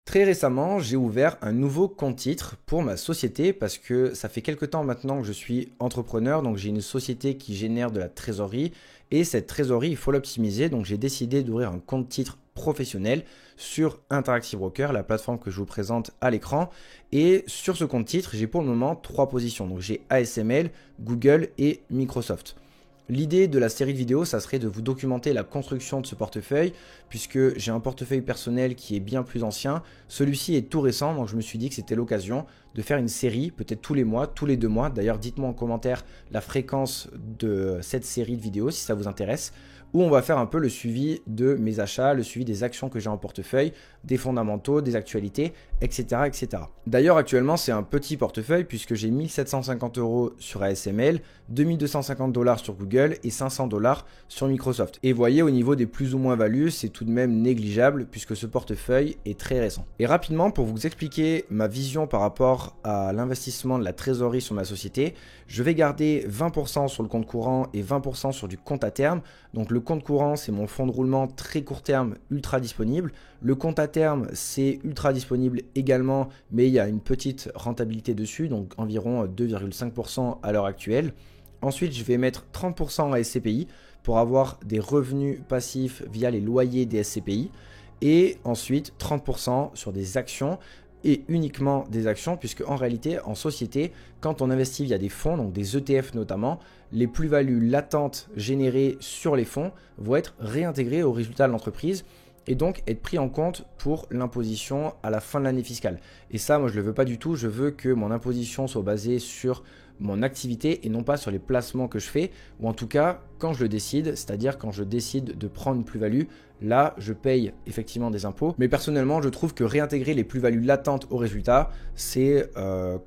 Très récemment, j'ai ouvert un nouveau compte titre pour ma société parce que ça fait quelque temps maintenant que je suis entrepreneur, donc j'ai une société qui génère de la trésorerie et cette trésorerie, il faut l'optimiser, donc j'ai décidé d'ouvrir un compte titre professionnel sur Interactive Broker, la plateforme que je vous présente à l'écran. Et sur ce compte titre, j'ai pour le moment trois positions, donc j'ai ASML, Google et Microsoft. L'idée de la série de vidéos, ça serait de vous documenter la construction de ce portefeuille, puisque j'ai un portefeuille personnel qui est bien plus ancien. Celui-ci est tout récent, donc je me suis dit que c'était l'occasion de faire une série, peut-être tous les mois, tous les 2 mois. D'ailleurs, dites-moi en commentaire la fréquence de cette série de vidéos si ça vous intéresse, où on va faire un peu le suivi de mes achats, le suivi des actions que j'ai en portefeuille, des fondamentaux, des actualités, etc. etc. D'ailleurs, actuellement, c'est un petit portefeuille puisque j'ai 1750 euros sur ASML, 2250 dollars sur Google et 500 dollars sur Microsoft. Et voyez, au niveau des plus ou moins values, c'est tout de même négligeable puisque ce portefeuille est très récent. Et rapidement, pour vous expliquer ma vision par rapport à l'investissement de la trésorerie sur ma société, je vais garder 20% sur le compte courant et 20% sur du compte à terme. Donc le compte courant, c'est mon fonds de roulement très court terme ultra disponible. Le compte à terme, c'est ultra disponible également, mais il y a une petite rentabilité dessus, donc environ 2,5% à l'heure actuelle. Ensuite, je vais mettre 30% à SCPI pour avoir des revenus passifs via les loyers des SCPI. Et ensuite, 30% sur des actions et uniquement des actions, puisque en réalité, en société, quand on investit via des fonds, donc des ETF notamment, les plus-values latentes générées sur les fonds vont être réintégrées au résultat de l'entreprise et donc être pris en compte pour l'imposition à la fin de l'année fiscale. Et ça, moi, je ne le veux pas du tout. Je veux que mon imposition soit basée sur mon activité et non pas sur les placements que je fais, ou en tout cas quand je le décide, c'est-à-dire quand je décide de prendre une plus-value, là je paye effectivement des impôts, mais personnellement je trouve que réintégrer les plus-values latentes au résultat, c'est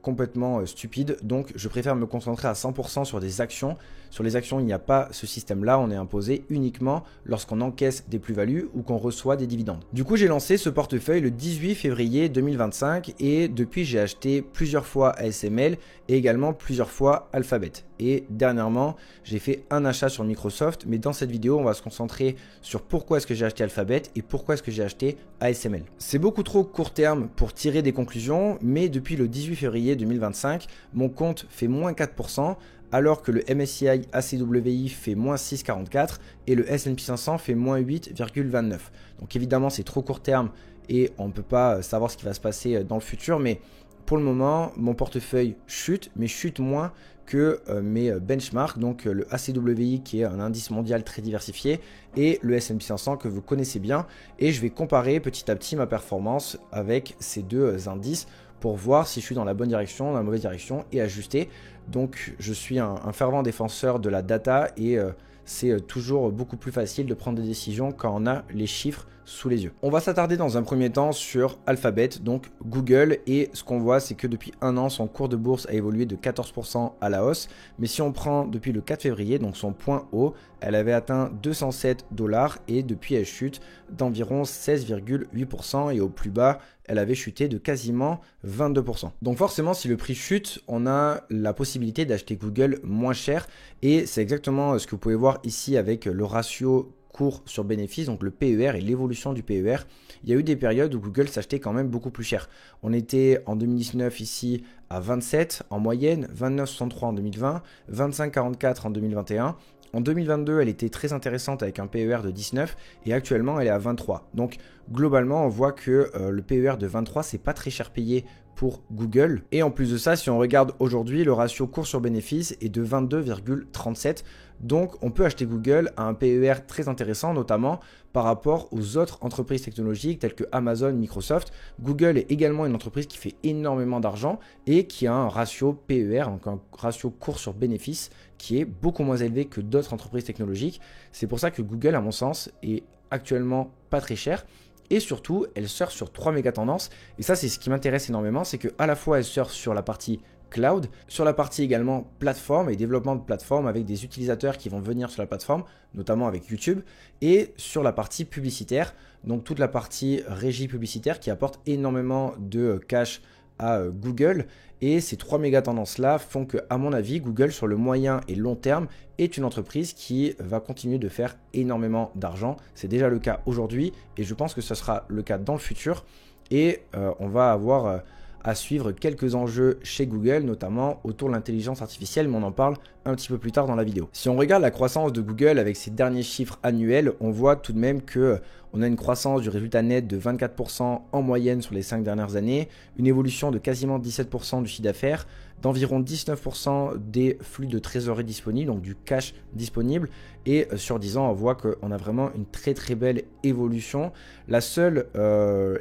complètement stupide, donc je préfère me concentrer à 100% sur des actions. Sur les actions, il n'y a pas ce système-là, on est imposé uniquement lorsqu'on encaisse des plus-values ou qu'on reçoit des dividendes. Du coup, j'ai lancé ce portefeuille le 18 février 2025 et depuis, j'ai acheté plusieurs fois ASML et également plusieurs fois Alphabet. Et dernièrement, j'ai fait un achat sur Microsoft, mais dans cette vidéo, on va se concentrer sur pourquoi est-ce que j'ai acheté Alphabet et pourquoi est-ce que j'ai acheté ASML. C'est beaucoup trop court terme pour tirer des conclusions, mais depuis le 18 février 2025, mon compte fait moins 4%, alors que le MSCI ACWI fait moins 6,44 et le S&P 500 fait moins 8,29. Donc évidemment, c'est trop court terme et on ne peut pas savoir ce qui va se passer dans le futur, mais pour le moment, mon portefeuille chute, mais chute moins que mes benchmarks, donc le ACWI qui est un indice mondial très diversifié et le S&P 500 que vous connaissez bien. Et je vais comparer petit à petit ma performance avec ces deux indices pour voir si je suis dans la bonne direction, dans la mauvaise direction et ajuster. Donc je suis un fervent défenseur de la data et c'est toujours beaucoup plus facile de prendre des décisions quand on a les chiffres sous les yeux. On va s'attarder dans un premier temps sur Alphabet, donc Google, et ce qu'on voit c'est que depuis un an son cours de bourse a évolué de 14% à la hausse, mais si on prend depuis le 4 février, donc son point haut, elle avait atteint 207 dollars et depuis elle chute d'environ 16,8% et au plus bas elle avait chuté de quasiment 22%. Donc forcément si le prix chute, on a la possibilité d'acheter Google moins cher et c'est exactement ce que vous pouvez voir ici avec le ratio cours sur bénéfice, donc le PER et l'évolution du PER. Il y a eu des périodes où Google s'achetait quand même beaucoup plus cher. On était en 2019 ici à 27 en moyenne, 29,63 en 2020, 25,44 en 2021. En 2022, elle était très intéressante avec un PER de 19 et actuellement, elle est à 23. Donc, globalement, on voit que le PER de 23, c'est pas très cher payé pour Google. Et en plus de ça, si on regarde aujourd'hui, le ratio cours sur bénéfice est de 22,37. Donc, on peut acheter Google à un PER très intéressant, notamment par rapport aux autres entreprises technologiques telles que Amazon, Microsoft. Google est également une entreprise qui fait énormément d'argent et qui a un ratio PER, donc un ratio cours sur bénéfice, qui est beaucoup moins élevé que d'autres entreprises technologiques. C'est pour ça que Google, à mon sens, est actuellement pas très cher. Et surtout, elle surfe sur 3 méga tendances. Et ça, c'est ce qui m'intéresse énormément, c'est qu'à la fois, elle surfe sur la partie cloud, sur la partie également plateforme et développement de plateforme avec des utilisateurs qui vont venir sur la plateforme, notamment avec YouTube, et sur la partie publicitaire, donc toute la partie régie publicitaire qui apporte énormément de cash à Google. Et ces 3 méga tendances là font que, à mon avis, Google sur le moyen et long terme est une entreprise qui va continuer de faire énormément d'argent. C'est déjà le cas aujourd'hui et je pense que ce sera le cas dans le futur. Et on va avoir à suivre quelques enjeux chez Google, notamment autour de l'intelligence artificielle, mais on en parle un petit peu plus tard dans la vidéo. Si on regarde la croissance de Google avec ses derniers chiffres annuels, on voit tout de même que on a une croissance du résultat net de 24% en moyenne sur les 5 dernières années, une évolution de quasiment 17% du chiffre d'affaires, d'environ 19% des flux de trésorerie disponibles, donc du cash disponible. Et sur 10 ans, on voit qu'on a vraiment une très très belle évolution. La seule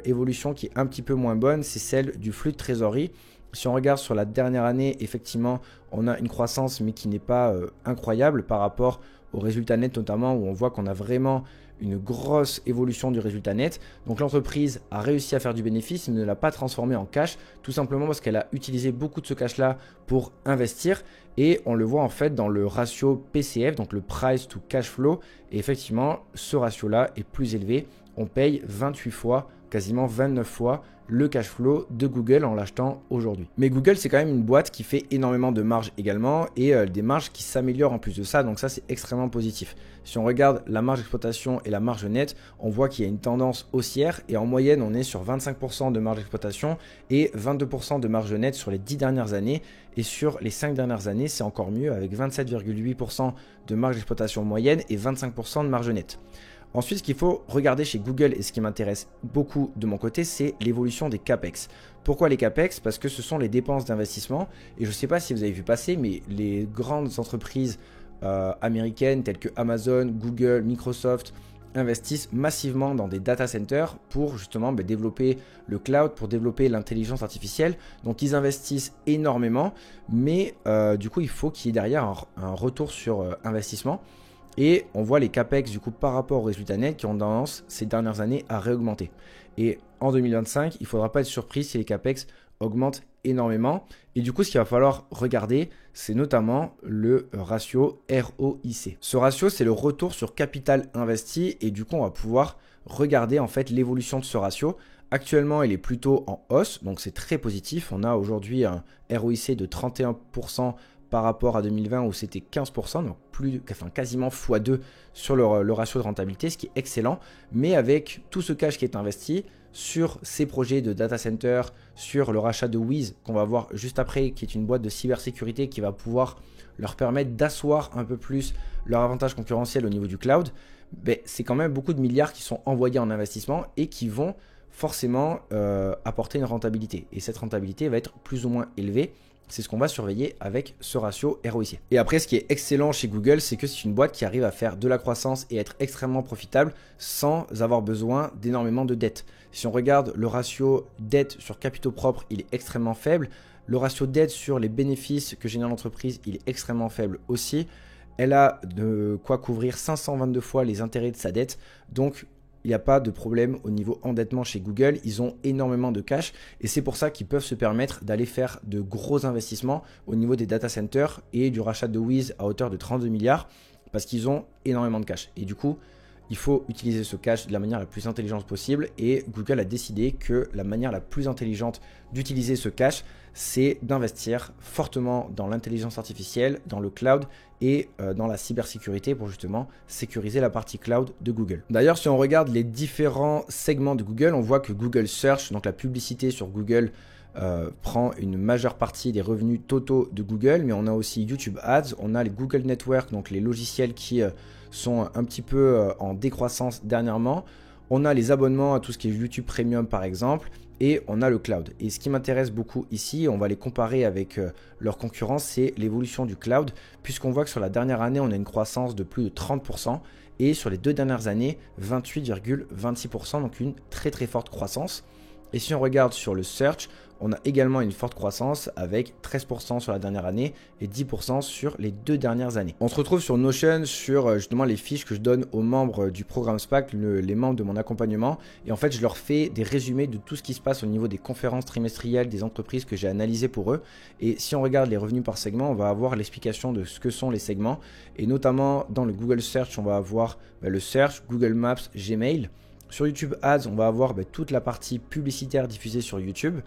évolution qui est un petit peu moins bonne, c'est celle du flux de trésorerie. Si on regarde sur la dernière année, effectivement, on a une croissance, mais qui n'est pas incroyable par rapport aux résultats nets, notamment où on voit qu'on a vraiment une grosse évolution du résultat net. Donc l'entreprise a réussi à faire du bénéfice, mais ne l'a pas transformé en cash, tout simplement parce qu'elle a utilisé beaucoup de ce cash-là pour investir. Et on le voit en fait dans le ratio PCF, donc le price to cash flow. Et effectivement, ce ratio-là est plus élevé. On paye 28 fois, quasiment 29 fois le cash flow de Google en l'achetant aujourd'hui. Mais Google, c'est quand même une boîte qui fait énormément de marge également et des marges qui s'améliorent en plus de ça. Donc ça, c'est extrêmement positif. Si on regarde la marge d'exploitation et la marge nette, on voit qu'il y a une tendance haussière et en moyenne, on est sur 25% de marge d'exploitation et 22% de marge nette sur les 10 dernières années. Et sur les 5 dernières années, c'est encore mieux avec 27,8% de marge d'exploitation moyenne et 25% de marge nette. Ensuite, ce qu'il faut regarder chez Google et ce qui m'intéresse beaucoup de mon côté, c'est l'évolution des CAPEX. Pourquoi les CAPEX? Parce que ce sont les dépenses d'investissement. Et je ne sais pas si vous avez vu passer, mais les grandes entreprises américaines telles que Amazon, Google, Microsoft investissent massivement dans des data centers pour justement développer le cloud, pour développer l'intelligence artificielle. Donc ils investissent énormément, mais du coup il faut qu'il y ait derrière un retour sur investissement. Et on voit les CAPEX du coup par rapport aux résultats nets qui ont tendance ces dernières années à réaugmenter. Et en 2025, il ne faudra pas être surpris si les CAPEX augmentent énormément. Et du coup, ce qu'il va falloir regarder, c'est notamment le ratio ROIC. Ce ratio, c'est le retour sur capital investi. Et du coup, on va pouvoir regarder en fait l'évolution de ce ratio. Actuellement, il est plutôt en hausse, donc c'est très positif. On a aujourd'hui un ROIC de 31% par rapport à 2020 où c'était 15%, donc quasiment x2 sur le ratio de rentabilité, ce qui est excellent. Mais avec tout ce cash qui est investi sur ces projets de data center, sur le rachat de Wiz qu'on va voir juste après, qui est une boîte de cybersécurité qui va pouvoir leur permettre d'asseoir un peu plus leur avantage concurrentiel au niveau du cloud, c'est quand même beaucoup de milliards qui sont envoyés en investissement et qui vont forcément apporter une rentabilité. Et cette rentabilité va être plus ou moins élevée. C'est ce qu'on va surveiller avec ce ratio ROIC. Et après, ce qui est excellent chez Google, c'est que c'est une boîte qui arrive à faire de la croissance et être extrêmement profitable sans avoir besoin d'énormément de dettes. Si on regarde le ratio dette sur capitaux propres, il est extrêmement faible. Le ratio dette sur les bénéfices que génère l'entreprise, il est extrêmement faible aussi. Elle a de quoi couvrir 522 fois les intérêts de sa dette. Donc, il n'y a pas de problème au niveau endettement chez Google. Ils ont énormément de cash et c'est pour ça qu'ils peuvent se permettre d'aller faire de gros investissements au niveau des data centers et du rachat de Wiz à hauteur de 32 milliards parce qu'ils ont énormément de cash. Et du coup, il faut utiliser ce cash de la manière la plus intelligente possible et Google a décidé que la manière la plus intelligente d'utiliser ce cash, c'est d'investir fortement dans l'intelligence artificielle, dans le cloud et dans la cybersécurité pour justement sécuriser la partie cloud de Google. D'ailleurs, si on regarde les différents segments de Google, on voit que Google Search, donc la publicité sur Google, prend une majeure partie des revenus totaux de Google, mais on a aussi YouTube Ads, on a les Google Network, donc les logiciels qui sont un petit peu en décroissance dernièrement. On a les abonnements à tout ce qui est YouTube Premium par exemple, et on a le cloud. Et ce qui m'intéresse beaucoup ici, on va les comparer avec leurs concurrents, c'est l'évolution du cloud, puisqu'on voit que sur la dernière année, on a une croissance de plus de 30%, et sur les 2 dernières années, 28,26%, donc une très très forte croissance. Et si on regarde sur le search, on a également une forte croissance avec 13% sur la dernière année et 10% sur les 2 dernières années. On se retrouve sur Notion, sur justement les fiches que je donne aux membres du programme SPAC, les membres de mon accompagnement. Et en fait, je leur fais des résumés de tout ce qui se passe au niveau des conférences trimestrielles des entreprises que j'ai analysées pour eux. Et si on regarde les revenus par segment, on va avoir l'explication de ce que sont les segments. Et notamment dans le Google Search, on va avoir le Search, Google Maps, Gmail. Sur YouTube Ads, on va avoir toute la partie publicitaire diffusée sur YouTube.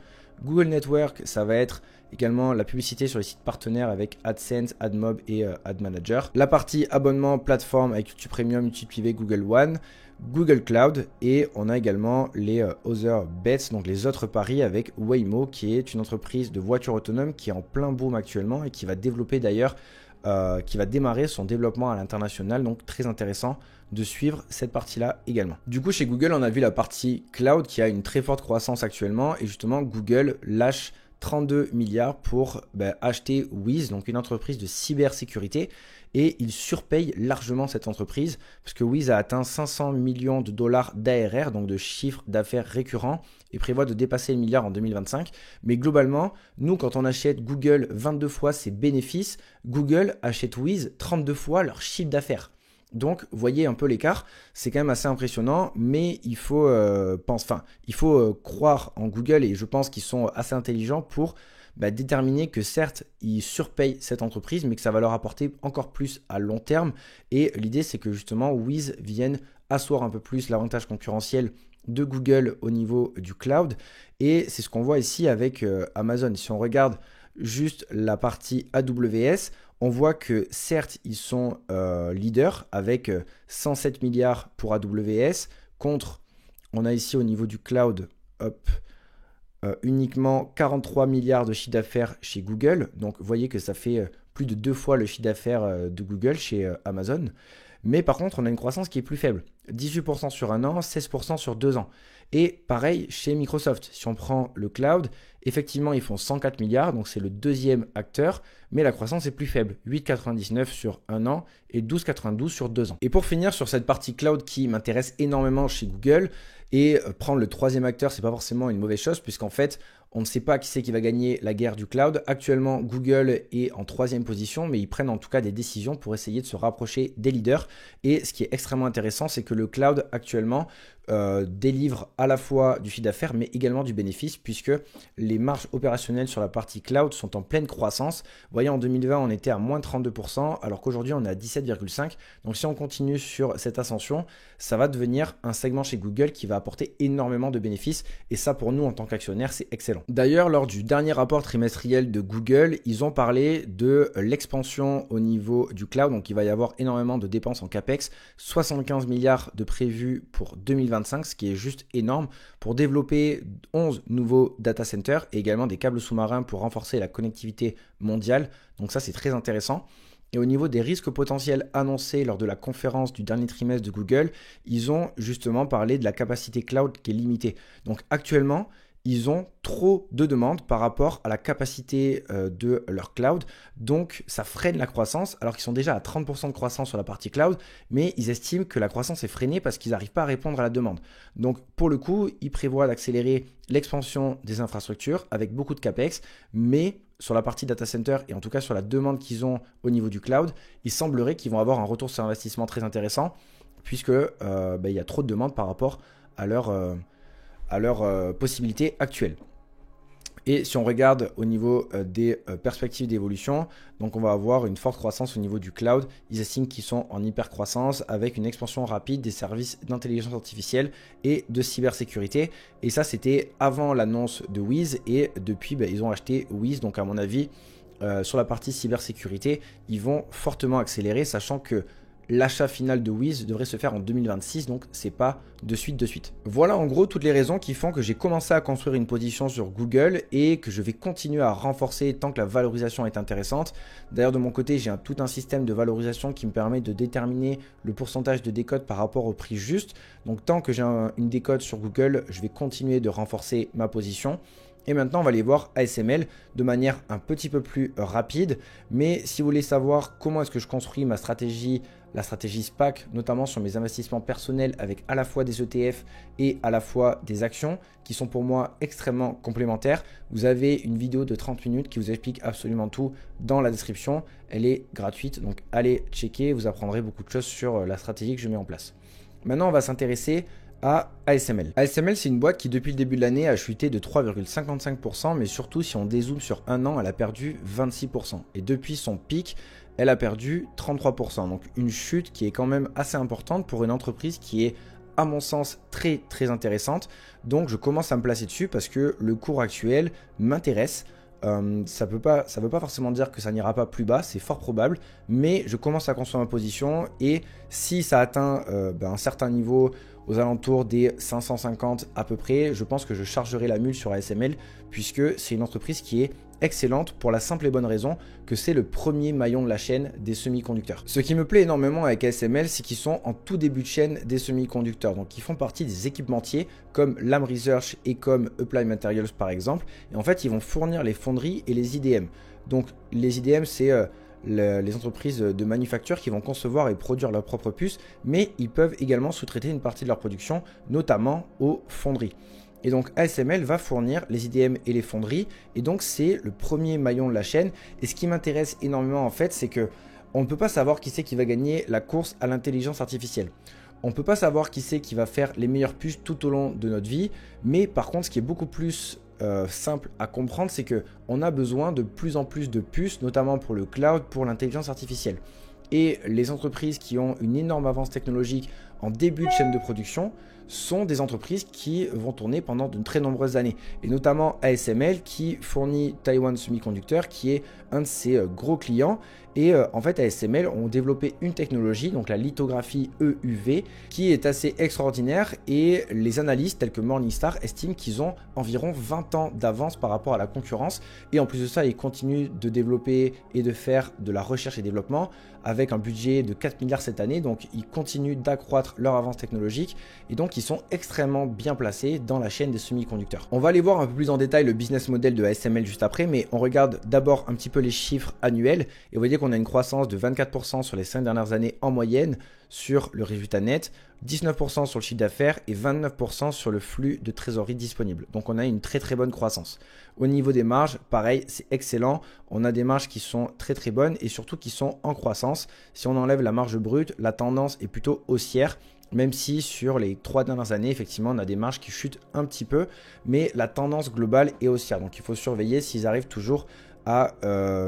Google Network, ça va être également la publicité sur les sites partenaires avec AdSense, AdMob et Ad Manager. La partie abonnement plateforme avec YouTube Premium, YouTube Privé, Google One. Google Cloud et on a également les Other Bets, donc les autres paris avec Waymo qui est une entreprise de voitures autonomes qui est en plein boom actuellement et qui va développer d'ailleurs, qui va démarrer son développement à l'international, donc très intéressant de suivre cette partie-là également. Du coup, chez Google, on a vu la partie cloud qui a une très forte croissance actuellement et justement, Google lâche 32 milliards pour acheter Wiz, donc une entreprise de cybersécurité, et il surpaye largement cette entreprise parce que Wiz a atteint 500 millions de dollars d'ARR, donc de chiffre d'affaires récurrent, et prévoit de dépasser le milliard en 2025. Mais globalement, nous, quand on achète Google 22 fois ses bénéfices, Google achète Wiz 32 fois leur chiffre d'affaires. Donc, voyez un peu l'écart, c'est quand même assez impressionnant, mais il faut, croire en Google et je pense qu'ils sont assez intelligents pour déterminer que certes, ils surpayent cette entreprise, mais que ça va leur apporter encore plus à long terme. Et l'idée, c'est que justement, Wiz vienne asseoir un peu plus l'avantage concurrentiel de Google au niveau du cloud. Et c'est ce qu'on voit ici avec Amazon. Si on regarde juste la partie AWS, on voit que certes, ils sont leaders avec 107 milliards pour AWS, contre, on a ici au niveau du cloud, uniquement 43 milliards de chiffre d'affaires chez Google. Donc, vous voyez que ça fait plus de 2 fois le chiffre d'affaires de Google chez Amazon. Mais par contre, on a une croissance qui est plus faible. 18% sur un an, 16% sur 2 ans. Et pareil chez Microsoft. Si on prend le cloud, effectivement, ils font 104 milliards, donc c'est le deuxième acteur, mais la croissance est plus faible. 8,99 sur un an et 12,92 sur 2 ans. Et pour finir sur cette partie cloud qui m'intéresse énormément chez Google, et prendre le troisième acteur, c'est pas forcément une mauvaise chose, puisqu'en fait, on ne sait pas qui c'est qui va gagner la guerre du cloud. Actuellement, Google est en 3e position, mais ils prennent en tout cas des décisions pour essayer de se rapprocher des leaders. Et ce qui est extrêmement intéressant, c'est que le cloud actuellement délivre à la fois du chiffre d'affaires, mais également du bénéfice, puisque les marges opérationnelles sur la partie cloud sont en pleine croissance. Vous voyez, en 2020, on était à moins 32%, alors qu'aujourd'hui, on est à 17,5%. Donc si on continue sur cette ascension, ça va devenir un segment chez Google qui va apporter énormément de bénéfices. Et ça, pour nous, en tant qu'actionnaires, c'est excellent. D'ailleurs, lors du dernier rapport trimestriel de Google, ils ont parlé de l'expansion au niveau du cloud. Donc, il va y avoir énormément de dépenses en CAPEX, 75 milliards de prévus pour 2025, ce qui est juste énorme, pour développer 11 nouveaux data centers et également des câbles sous-marins pour renforcer la connectivité mondiale. Donc ça, c'est très intéressant. Et au niveau des risques potentiels annoncés lors de la conférence du dernier trimestre de Google, ils ont justement parlé de la capacité cloud qui est limitée. Donc actuellement, ils ont trop de demandes par rapport à la capacité de leur cloud. Donc, ça freine la croissance, alors qu'ils sont déjà à 30% de croissance sur la partie cloud, mais ils estiment que la croissance est freinée parce qu'ils n'arrivent pas à répondre à la demande. Donc, pour le coup, ils prévoient d'accélérer l'expansion des infrastructures avec beaucoup de CAPEX, mais sur la partie data center et en tout cas sur la demande qu'ils ont au niveau du cloud, il semblerait qu'ils vont avoir un retour sur investissement très intéressant, puisque il y a trop de demandes par rapport à leurs possibilités actuelles. Et si on regarde au niveau des perspectives d'évolution, donc on va avoir une forte croissance au niveau du cloud. Ils estiment qu'ils sont en hyper croissance avec une expansion rapide des services d'intelligence artificielle et de cybersécurité. Et ça, c'était avant l'annonce de Wiz et depuis, ils ont acheté Wiz. Donc à mon avis, sur la partie cybersécurité, ils vont fortement accélérer, sachant que l'achat final de Wiz devrait se faire en 2026, donc c'est pas de suite. Voilà en gros toutes les raisons qui font que j'ai commencé à construire une position sur Google et que je vais continuer à renforcer tant que la valorisation est intéressante. D'ailleurs de mon côté, j'ai tout un système de valorisation qui me permet de déterminer le pourcentage de décote par rapport au prix juste. Donc tant que j'ai une décote sur Google, je vais continuer de renforcer ma position. Et maintenant, on va aller voir ASML de manière un petit peu plus rapide. Mais si vous voulez savoir comment est-ce que je construis ma stratégie, la stratégie SPAC, notamment sur mes investissements personnels avec à la fois des ETF et à la fois des actions qui sont pour moi extrêmement complémentaires, vous avez une vidéo de 30 minutes qui vous explique absolument tout dans la description. Elle est gratuite, donc allez checker, vous apprendrez beaucoup de choses sur la stratégie que je mets en place. Maintenant, on va s'intéresser à ASML. ASML, c'est une boîte qui depuis le début de l'année a chuté de 3,55%, mais surtout si on dézoome sur un an, elle a perdu 26%. Et depuis son pic, elle a perdu 33%. Donc une chute qui est quand même assez importante pour une entreprise qui est, à mon sens, très très intéressante. Donc je commence à me placer dessus parce que le cours actuel m'intéresse. Ça veut pas forcément dire que ça n'ira pas plus bas, c'est fort probable, mais je commence à construire ma position et si ça atteint un certain niveau, aux alentours des 550 à peu près. Je pense que je chargerai la mule sur ASML puisque c'est une entreprise qui est excellente pour la simple et bonne raison que c'est le premier maillon de la chaîne des semi-conducteurs. Ce qui me plaît énormément avec ASML, c'est qu'ils sont en tout début de chaîne des semi-conducteurs. Donc ils font partie des équipementiers comme Lam Research et comme Applied Materials par exemple. Et en fait, ils vont fournir les fonderies et les IDM. Donc les IDM, c'est les entreprises de manufacture qui vont concevoir et produire leurs propres puces, mais ils peuvent également sous-traiter une partie de leur production, notamment aux fonderies. Et donc ASML va fournir les IDM et les fonderies, et donc c'est le premier maillon de la chaîne. Et ce qui m'intéresse énormément en fait, c'est que on ne peut pas savoir qui c'est qui va gagner la course à l'intelligence artificielle. On ne peut pas savoir qui c'est qui va faire les meilleures puces tout au long de notre vie, mais par contre ce qui est beaucoup plus simple à comprendre, c'est qu'on a besoin de plus en plus de puces, notamment pour le cloud, pour l'intelligence artificielle. Et les entreprises qui ont une énorme avance technologique en début de chaîne de production sont des entreprises qui vont tourner pendant de très nombreuses années. Et notamment ASML qui fournit Taiwan Semiconductor, qui est un de ses gros clients. Et en fait, ASML ont développé une technologie, donc la lithographie EUV, qui est assez extraordinaire. Et les analystes tels que Morningstar estiment qu'ils ont environ 20 ans d'avance par rapport à la concurrence. Et en plus de ça, ils continuent de développer et de faire de la recherche et développement avec un budget de 4 milliards cette année. Donc, ils continuent d'accroître leur avance technologique. Et donc, ils sont extrêmement bien placés dans la chaîne des semi-conducteurs. On va aller voir un peu plus en détail le business model de ASML juste après, mais on regarde d'abord un petit peu les chiffres annuels. Et vous voyez qu'on a une croissance de 24% sur les 5 dernières années en moyenne sur le résultat net, 19% sur le chiffre d'affaires et 29% sur le flux de trésorerie disponible. Donc on a une très très bonne croissance. Au niveau des marges, pareil, c'est excellent. On a des marges qui sont très très bonnes et surtout qui sont en croissance. Si on enlève la marge brute, la tendance est plutôt haussière. Même si sur les 3 dernières années, effectivement, on a des marges qui chutent un petit peu, mais la tendance globale est haussière. Donc il faut surveiller s'ils arrivent toujours à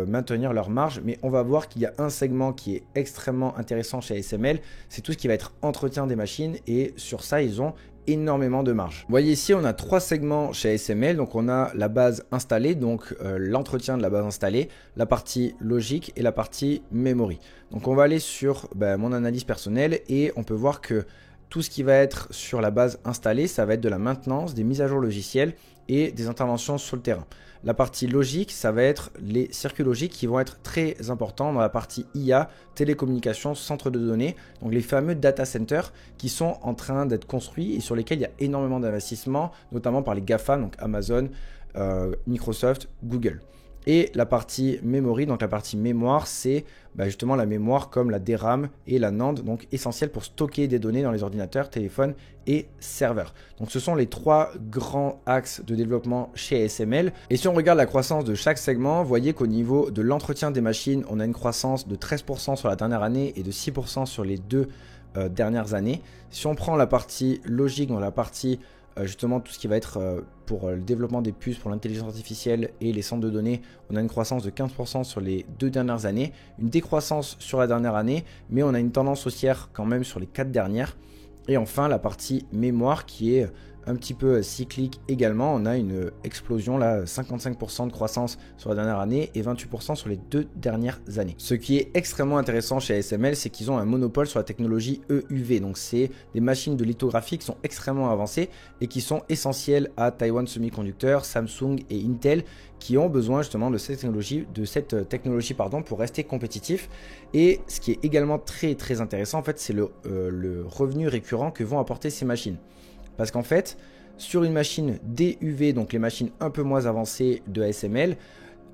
maintenir leur marge. Mais on va voir qu'il y a un segment qui est extrêmement intéressant chez ASML, c'est tout ce qui va être entretien des machines, et sur ça, ils ont énormément de marge. Vous voyez ici, on a 3 segments chez ASML. Donc on a la base installée, donc l'entretien de la base installée, la partie logique et la partie memory. Donc on va aller sur mon analyse personnelle et on peut voir que tout ce qui va être sur la base installée, ça va être de la maintenance, des mises à jour logicielles et des interventions sur le terrain. La partie logique, ça va être les circuits logiques qui vont être très importants dans la partie IA, télécommunications, centre de données, donc les fameux data centers qui sont en train d'être construits et sur lesquels il y a énormément d'investissements, notamment par les GAFA, donc Amazon, Microsoft, Google. Et la partie memory, donc la partie mémoire, c'est justement la mémoire comme la DRAM et la NAND, donc essentielle pour stocker des données dans les ordinateurs, téléphones et serveurs. Donc ce sont les 3 grands axes de développement chez ASML. Et si on regarde la croissance de chaque segment, vous voyez qu'au niveau de l'entretien des machines, on a une croissance de 13% sur la dernière année et de 6% sur les 2 dernières années. Si on prend la partie logique, dans la partie justement tout ce qui va être pour le développement des puces, pour l'intelligence artificielle et les centres de données, on a une croissance de 15% sur les 2 dernières années, une décroissance sur la dernière année, mais on a une tendance haussière quand même sur les 4 dernières. Et enfin la partie mémoire qui est un petit peu cyclique également, on a une explosion là, 55% de croissance sur la dernière année et 28% sur les 2 dernières années. Ce qui est extrêmement intéressant chez ASML, c'est qu'ils ont un monopole sur la technologie EUV, donc c'est des machines de lithographie qui sont extrêmement avancées et qui sont essentielles à Taiwan Semiconductor, Samsung et Intel, qui ont besoin justement de cette technologie, pour rester compétitifs. Et ce qui est également très très intéressant en fait, c'est le revenu récurrent que vont apporter ces machines. Parce qu'en fait, sur une machine DUV, donc les machines un peu moins avancées de ASML,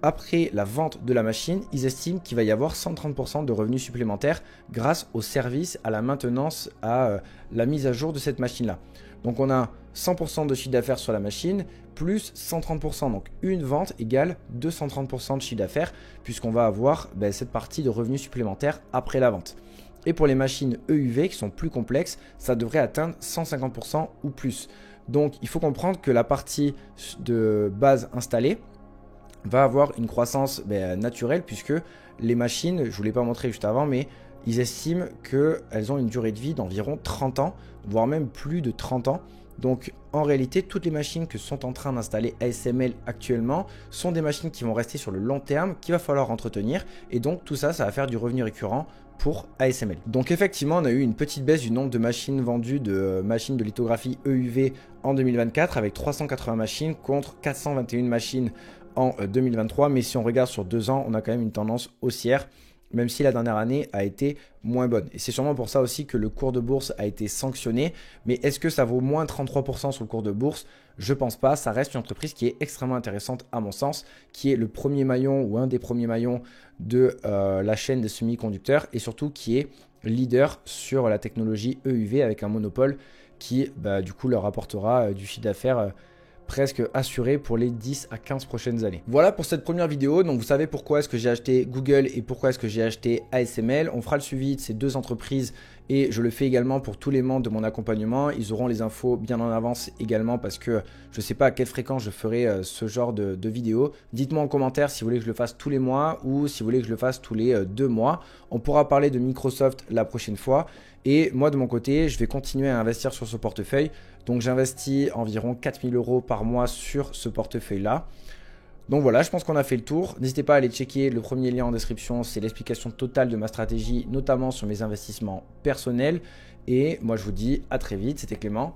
après la vente de la machine, ils estiment qu'il va y avoir 130% de revenus supplémentaires grâce au service, à la maintenance, à la mise à jour de cette machine-là. Donc on a 100% de chiffre d'affaires sur la machine, plus 130%. Donc une vente égale 230% de chiffre d'affaires, puisqu'on va avoir cette partie de revenus supplémentaires après la vente. Et pour les machines EUV qui sont plus complexes, ça devrait atteindre 150% ou plus. Donc il faut comprendre que la partie de base installée va avoir une croissance naturelle, puisque les machines, je ne vous l'ai pas montré juste avant, mais ils estiment qu'elles ont une durée de vie d'environ 30 ans, voire même plus de 30 ans. Donc en réalité, toutes les machines que sont en train d'installer ASML actuellement sont des machines qui vont rester sur le long terme, qu'il va falloir entretenir. Et donc tout ça, ça va faire du revenu récurrent pour ASML. Donc effectivement, on a eu une petite baisse du nombre de machines vendues, de machines de lithographie EUV en 2024 avec 380 machines contre 421 machines en 2023. Mais si on regarde sur 2 ans, on a quand même une tendance haussière, même si la dernière année a été moins bonne. Et c'est sûrement pour ça aussi que le cours de bourse a été sanctionné. Mais est-ce que ça vaut moins 33% sur le cours de bourse? Je pense pas. Ça reste une entreprise qui est extrêmement intéressante à mon sens, qui est le premier maillon ou un des premiers maillons de la chaîne des semi-conducteurs et surtout qui est leader sur la technologie EUV avec un monopole qui du coup leur apportera du chiffre d'affaires presque assuré pour les 10 à 15 prochaines années. Voilà pour cette première vidéo. Donc vous savez pourquoi est-ce que j'ai acheté Google et pourquoi est-ce que j'ai acheté ASML. On fera le suivi de ces deux entreprises et je le fais également pour tous les membres de mon accompagnement. Ils auront les infos bien en avance également parce que je ne sais pas à quelle fréquence je ferai ce genre de vidéo. Dites-moi en commentaire si vous voulez que je le fasse tous les mois ou si vous voulez que je le fasse tous les 2 mois. On pourra parler de Microsoft la prochaine fois. Et moi de mon côté, je vais continuer à investir sur ce portefeuille. Donc j'investis environ 4 000 € par mois sur ce portefeuille-là. Donc voilà, je pense qu'on a fait le tour. N'hésitez pas à aller checker le premier lien en description. C'est l'explication totale de ma stratégie, notamment sur mes investissements personnels. Et moi je vous dis à très vite. C'était Clément.